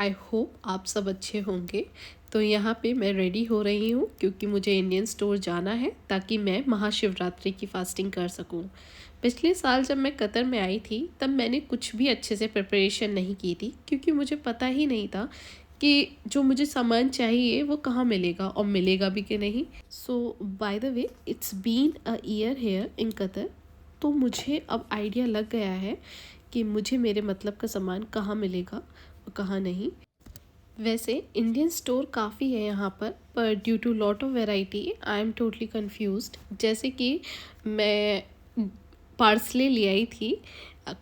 I hope आप सब अच्छे होंगे। तो यहाँ पे मैं रेडी हो रही हूँ क्योंकि मुझे इंडियन स्टोर जाना है ताकि मैं महाशिवरात्रि की फ़ास्टिंग कर सकूँ। पिछले साल जब मैं कतर में आई थी तब मैंने कुछ भी अच्छे से प्रिपरेशन नहीं की थी क्योंकि मुझे पता ही नहीं था कि जो मुझे सामान चाहिए वो कहाँ मिलेगा और मिलेगा भी कि नहीं। So by the way it's been a year here in Qatar. तो मुझे अब आइडिया लग गया है कि मुझे मेरे मतलब का सामान कहाँ मिलेगा और कहाँ नहीं। वैसे इंडियन स्टोर काफ़ी है यहाँ पर due to lot of variety I am totally confused. जैसे कि मैं पार्सले ले आई थी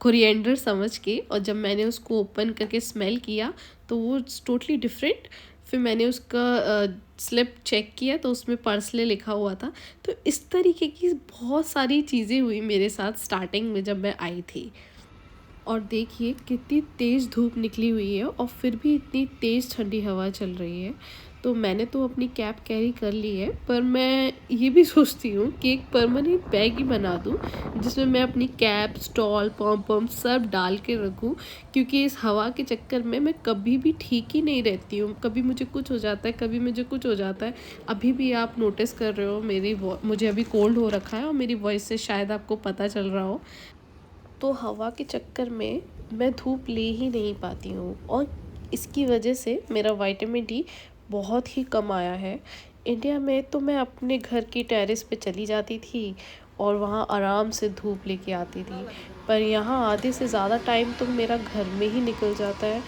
कोरिएंडर समझ के, और जब मैंने उसको ओपन करके स्मेल किया तो वो टोटली डिफरेंट। फिर मैंने उसका स्लिप चेक किया तो उसमें पार्सले लिखा हुआ था। तो इस तरीके की बहुत सारी चीज़ें हुई मेरे साथ स्टार्टिंग में जब मैं आई थी। और देखिए कितनी तेज़ धूप निकली हुई है और फिर भी इतनी तेज़ ठंडी हवा चल रही है। तो मैंने तो अपनी कैप कैरी कर ली है, पर मैं ये भी सोचती हूँ कि एक परमानेंट बैग ही बना दूँ जिसमें मैं अपनी कैप, स्टॉल, पॉम पॉम सब डाल के रखूँ, क्योंकि इस हवा के चक्कर में मैं कभी भी ठीक ही नहीं रहती हूँ। कभी मुझे कुछ हो जाता है, कभी मुझे कुछ हो जाता है। अभी भी आप नोटिस कर रहे हो मुझे अभी कोल्ड हो रखा है और मेरी वॉइस से शायद आपको पता चल रहा हो। तो हवा के चक्कर में मैं धूप ले ही नहीं पाती हूँ और इसकी वजह से मेरा विटामिन डी बहुत ही कम आया है। इंडिया में तो मैं अपने घर की टेरेस पे चली जाती थी और वहाँ आराम से धूप लेके आती थी, पर यहाँ आधे से ज़्यादा टाइम तो मेरा घर में ही निकल जाता है,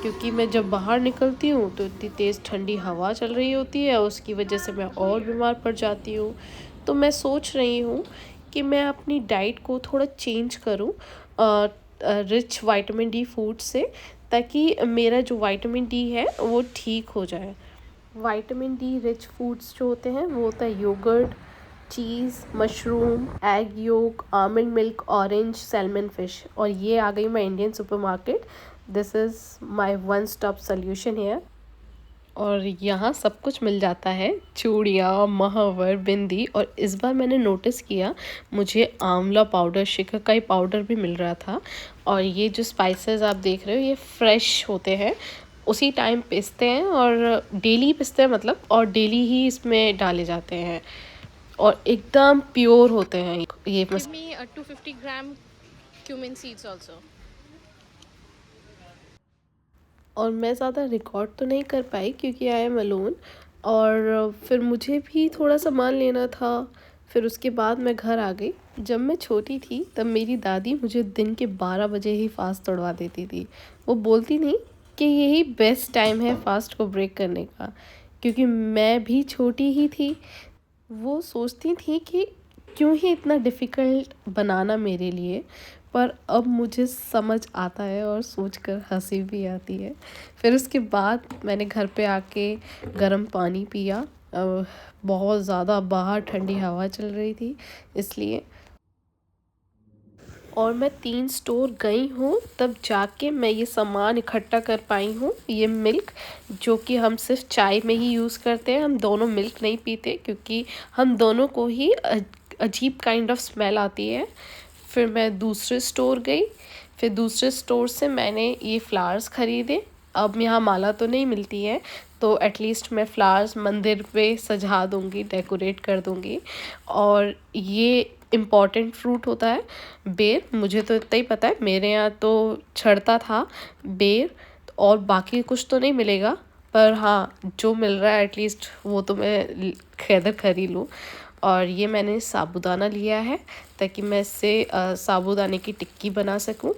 क्योंकि मैं जब बाहर निकलती हूँ तो इतनी तेज़ ठंडी हवा चल रही होती है, उसकी वजह से मैं और बीमार पड़ जाती हूँ। तो मैं सोच रही हूँ कि मैं अपनी डाइट को थोड़ा चेंज करूँ रिच विटामिन डी फूड से, ताकि मेरा जो विटामिन डी है वो ठीक हो जाए। विटामिन डी रिच फूड्स जो होते हैं वो होता है yogurt, cheese, mushroom, egg yolk, almond milk, orange, salmon fish. और ये आ गई मैं Indian supermarket. This is my one stop solution here. और यहाँ सब कुछ मिल जाता है, चूड़ियाँ, महावर, बिंदी। और इस बार मैंने नोटिस किया मुझे आंवला पाउडर, शिकाकाई पाउडर भी मिल रहा था। और ये जो स्पाइसेस आप देख रहे हो ये फ्रेश होते हैं, उसी टाइम पिसते हैं और डेली पिसते हैं मतलब, और डेली ही इसमें डाले जाते हैं और एकदम प्योर होते हैं ये Give me a 250-gram cumin seeds also. और मैं ज़्यादा रिकॉर्ड तो नहीं कर पाई क्योंकि आई एम अलोन। और फिर मुझे भी थोड़ा सामान लेना था। फिर उसके बाद मैं घर आ गई। जब मैं छोटी थी तब मेरी दादी मुझे दिन के 12 बजे ही फास्ट तोड़वा देती थी। वो बोलती थी कि यही बेस्ट टाइम है फास्ट को ब्रेक करने का, क्योंकि मैं भी छोटी ही थी। वो सोचती थी कि क्यों ही इतना डिफ़िकल्ट बनाना मेरे लिए। पर अब मुझे समझ आता है और सोचकर हंसी भी आती है। फिर उसके बाद मैंने घर पे आके गर्म पानी पिया। बहुत ज़्यादा बाहर ठंडी हवा चल रही थी इसलिए। और मैं 3 स्टोर गई हूँ तब जाके मैं ये सामान इकट्ठा कर पाई हूँ। ये मिल्क जो कि हम सिर्फ चाय में ही यूज़ करते हैं, हम दोनों मिल्क नहीं पीते क्योंकि हम दोनों को ही अजीब काइंड ऑफ स्मेल आती है। फिर मैं दूसरे स्टोर गई। फिर दूसरे स्टोर से मैंने ये फ्लावर्स ख़रीदे। अब यहाँ माला तो नहीं मिलती है, तो एटलीस्ट मैं फ्लावर्स मंदिर पे सजा दूँगी, डेकोरेट कर दूँगी। और ये इम्पॉर्टेंट फ्रूट होता है बेर। मुझे तो इतना ही पता है, मेरे यहाँ तो छड़ता था बेर। और बाकी कुछ तो नहीं मिलेगा, पर हाँ जो मिल रहा है एटलीस्ट वो तो मैं खैदर खरीद लूँ। और ये मैंने साबूदाना लिया है ताकि मैं इससे साबूदाने की टिक्की बना सकूं।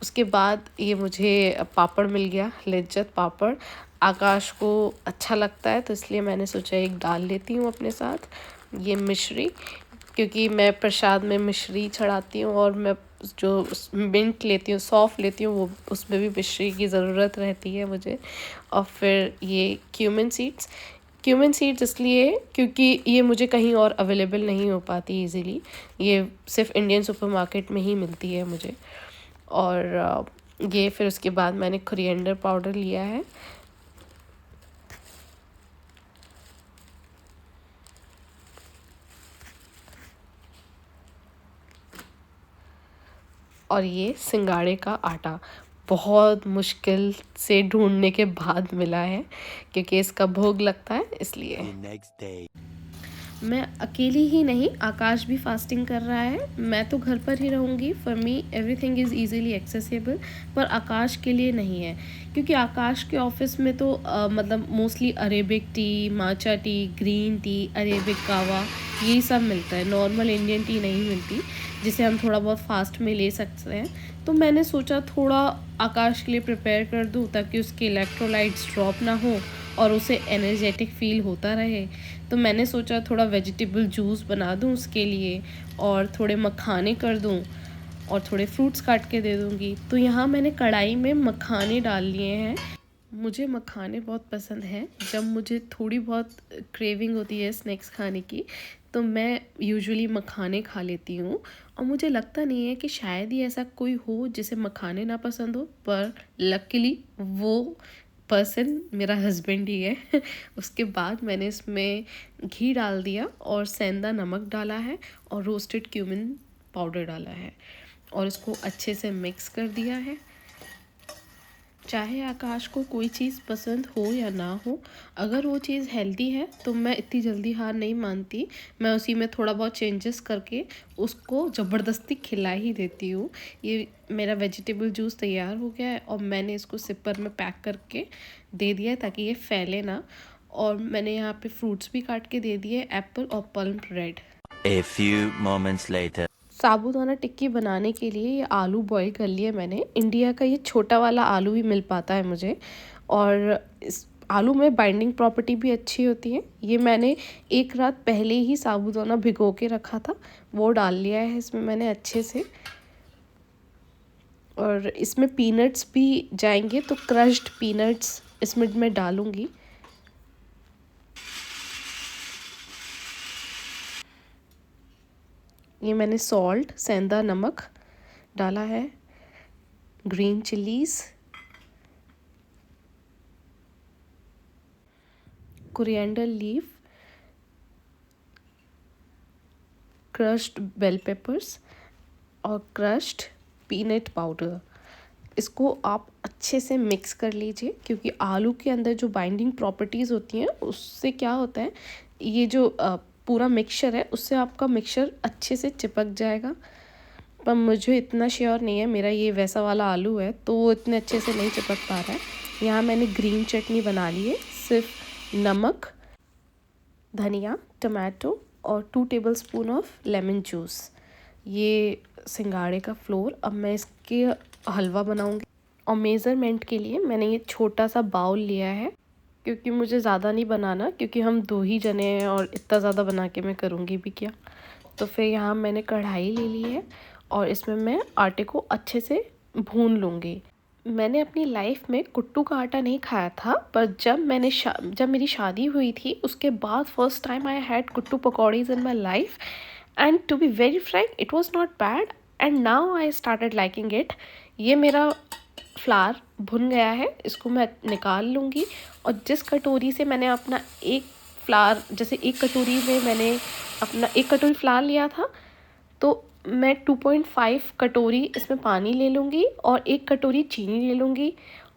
उसके बाद ये मुझे पापड़ मिल गया, लिज्जत पापड़। आकाश को अच्छा लगता है तो इसलिए मैंने सोचा एक डाल लेती हूँ अपने साथ। ये मिश्री, क्योंकि मैं प्रसाद में मिश्री चढ़ाती हूँ और मैं जो मिंट लेती हूँ, सौंफ लेती हूँ, वो उसमें भी मिश्री की ज़रूरत रहती है मुझे। और फिर ये क्यूमिन सीड्स इसलिए क्योंकि ये मुझे कहीं और अवेलेबल नहीं हो पाती इजीली। ये सिर्फ इंडियन सुपरमार्केट में ही मिलती है मुझे। और ये फिर उसके बाद मैंने कोरिएंडर पाउडर लिया है। और ये सिंगाड़े का आटा। बहुत मुश्किल से ढूंढने के बाद मिला है, क्योंकि इसका भोग लगता है इसलिए। मैं अकेली ही नहीं, आकाश भी फास्टिंग कर रहा है। मैं तो घर पर ही रहूँगी, for me everything is easily accessible, पर आकाश के लिए नहीं है, क्योंकि आकाश के ऑफिस में तो मतलब mostly Arabic T, matcha tea, green tea, Arabic कावा यही सब मिलता है, नॉर्मल इंडियन टी नहीं मिलती जिसे हम थोड़ा बहुत फास्ट में ले सकते हैं। तो मैंने सोचा थोड़ा आकाश के लिए प्रिपेयर कर दूँ ताकि उसके इलेक्ट्रोलाइट्स ड्रॉप ना हो और उसे एनर्जेटिक फील होता रहे। तो मैंने सोचा थोड़ा वेजिटेबल जूस बना दूँ उसके लिए, और थोड़े मखाने कर दूँ, और थोड़े फ्रूट्स काट के दे दूँगी। तो यहाँ मैंने कढ़ाई में मखाने डाल लिए हैं। मुझे मखाने बहुत पसंद हैं। जब मुझे थोड़ी बहुत क्रेविंग होती है स्नैक्स खाने की, तो मैं यूजुअली मखाने खा लेती हूँ, और मुझे लगता नहीं है कि शायद ही ऐसा कोई हो जिसे मखाने ना पसंद हो, पर लकीली वो पर्सन मेरा हस्बैंड ही है। उसके बाद मैंने इसमें घी डाल दिया और सेंधा नमक डाला है और रोस्टेड क्यूमिन पाउडर डाला है, और इसको अच्छे से मिक्स कर दिया है। चाहे आकाश को कोई चीज़ पसंद हो या ना हो, अगर वो चीज़ हेल्दी है तो मैं इतनी जल्दी हार नहीं मानती। मैं उसी में थोड़ा बहुत चेंजेस करके उसको ज़बरदस्ती खिला ही देती हूँ। ये मेरा वेजिटेबल जूस तैयार हो गया है और मैंने इसको सिपर में पैक करके दे दिया है ताकि ये फैले ना। और मैंने यहाँ पे फ्रूट्स भी काट के दे दिए, एप्पल और plum red. A few moments later. साबूदाना टिक्की बनाने के लिए ये आलू बॉईल कर लिए मैंने। इंडिया का ये छोटा वाला आलू भी मिल पाता है मुझे, और इस आलू में बाइंडिंग प्रॉपर्टी भी अच्छी होती है। ये मैंने एक रात पहले ही साबूदाना भिगो के रखा था, वो डाल लिया है इसमें मैंने अच्छे से। और इसमें पीनट्स भी जाएंगे, तो क्रश्ड पीनट्स इसमें मैं डालूँगी। ये मैंने सॉल्ट, सेंधा नमक डाला है, green chillies, coriander leaf, crushed bell peppers और क्रश्ड पीनट पाउडर। इसको आप अच्छे से मिक्स कर लीजिए, क्योंकि आलू के अंदर जो बाइंडिंग प्रॉपर्टीज़ होती हैं उससे क्या होता है, ये जो पूरा मिक्सचर है उससे आपका मिक्सचर अच्छे से चिपक जाएगा। पर मुझे इतना श्योर नहीं है, मेरा ये वैसा वाला आलू है तो वो इतने अच्छे से नहीं चिपक पा रहा है। यहाँ मैंने ग्रीन चटनी बना ली है, सिर्फ नमक, धनिया, टमाटो और 2 टेबलस्पून ऑफ लेमन जूस। ये सिंगाड़े का फ्लोर। अब मैं इसके हलवा बनाऊंगी, और मेज़रमेंट के लिए मैंने ये छोटा सा बाउल लिया है, क्योंकि मुझे ज़्यादा नहीं बनाना, क्योंकि हम 2 ही जने हैं और इतना ज़्यादा बना के मैं करूँगी भी क्या। तो फिर यहाँ मैंने कढ़ाई ले ली है और इसमें मैं आटे को अच्छे से भून लूँगी। मैंने अपनी लाइफ में कुट्टू का आटा नहीं खाया था, पर जब मेरी शादी हुई थी उसके बाद first time I had kuttu pakoris in my life, and to be very frank it was not bad, and now I started liking it. ये मेरा फ्लावर भुन गया है, इसको मैं निकाल लूँगी। और जिस कटोरी से मैंने अपना एक फ्लावर, जैसे एक कटोरी में मैंने अपना 1 कटोरी फ्लावर लिया था, तो मैं 2.5 कटोरी इसमें पानी ले लूँगी और 1 कटोरी चीनी ले लूँगी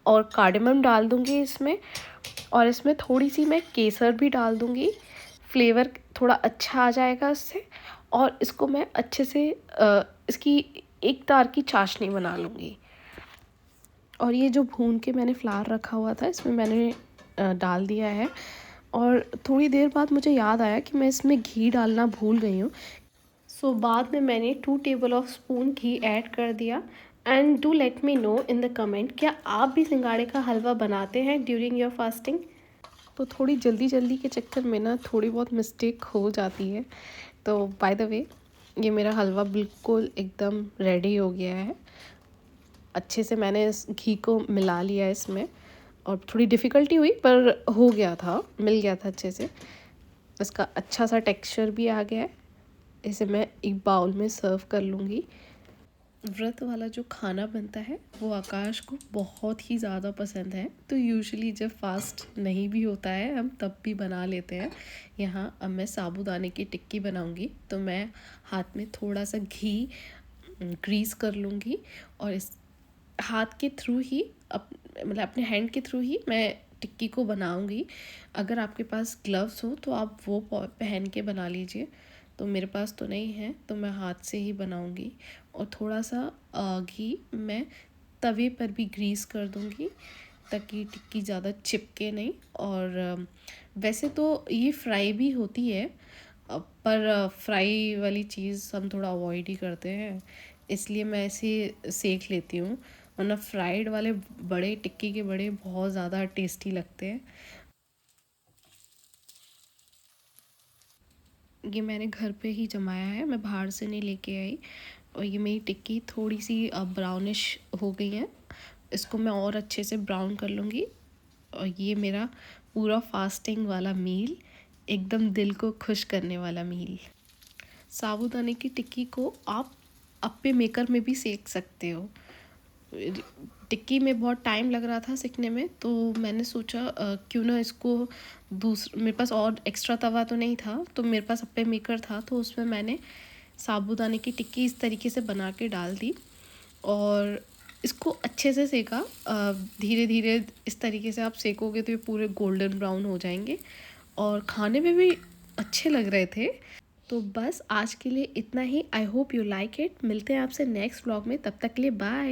और कार्डेमम डाल दूँगी इसमें, और इसमें थोड़ी सी मैं केसर भी डाल दूँगी, फ्लेवर थोड़ा अच्छा आ जाएगा इससे। और इसको मैं अच्छे से इसकी एक तार की चाशनी बना लूँगी। और ये जो भून के मैंने फ्लावर रखा हुआ था इसमें मैंने डाल दिया है, और थोड़ी देर बाद मुझे याद आया कि मैं इसमें घी डालना भूल गई हूँ। सो बाद में मैंने 2 table of spoon ghee add कर दिया। And do let me know in the comment, क्या आप भी सिंगाड़े का हलवा बनाते हैं ड्यूरिंग योर फास्टिंग? तो थोड़ी जल्दी के चक्कर में ना थोड़ी बहुत मिस्टेक हो जाती है। तो बाय द वे, ये मेरा हलवा बिल्कुल एकदम रेडी हो गया है। अच्छे से मैंने इस घी को मिला लिया इसमें, और थोड़ी डिफ़िकल्टी हुई पर हो गया था, मिल गया था अच्छे से। इसका अच्छा सा टेक्सचर भी आ गया है। इसे मैं एक बाउल में सर्व कर लूँगी। व्रत वाला जो खाना बनता है वो आकाश को बहुत ही ज़्यादा पसंद है, तो यूजुअली जब फास्ट नहीं भी होता है हम तब भी बना लेते हैं। यहाँ अब मैं साबूदाने की टिक्की बनाऊँगी, तो मैं हाथ में थोड़ा सा घी ग्रीस कर लूँगी और इस हाथ के थ्रू ही मतलब अपने हैंड के थ्रू ही मैं टिक्की को बनाऊंगी। अगर आपके पास ग्लव्स हो तो आप वो पहन के बना लीजिए, तो मेरे पास तो नहीं है, तो मैं हाथ से ही बनाऊंगी। और थोड़ा सा घी मैं तवे पर भी ग्रीस कर दूंगी ताकि टिक्की ज़्यादा चिपके नहीं। और वैसे तो ये फ्राई भी होती है, पर फ्राई वाली चीज़ हम थोड़ा अवॉइड ही करते हैं, इसलिए मैं ऐसे सेक लेती हूँ। वरना फ्राइड वाले बड़े टिक्की के बड़े बहुत ज़्यादा टेस्टी लगते हैं। ये मैंने घर पे ही जमाया है, मैं बाहर से नहीं लेके आई। और ये मेरी टिक्की थोड़ी सी ब्राउनिश हो गई है, इसको मैं और अच्छे से ब्राउन कर लूँगी। और ये मेरा पूरा फास्टिंग वाला मील, एकदम दिल को खुश करने वाला मील। साबूदाने की टिक्की को आप अप्पे मेकर में भी सेक सकते हो। टिक्की में बहुत टाइम लग रहा था सीखने में, तो मैंने सोचा क्यों ना इसको मेरे पास और एक्स्ट्रा तवा तो नहीं था, तो मेरे पास अप्पे मेकर था, तो उसमें मैंने साबूदाने की टिक्की इस तरीके से बना के डाल दी और इसको अच्छे से सेका। धीरे धीरे इस तरीके से आप सेकोगे तो ये पूरे गोल्डन ब्राउन हो जाएंगे और खाने में भी अच्छे लग रहे थे। तो बस आज के लिए इतना ही। I hope you like it. मिलते हैं आपसे नेक्स्ट व्लॉग में, तब तक के लिए बाय।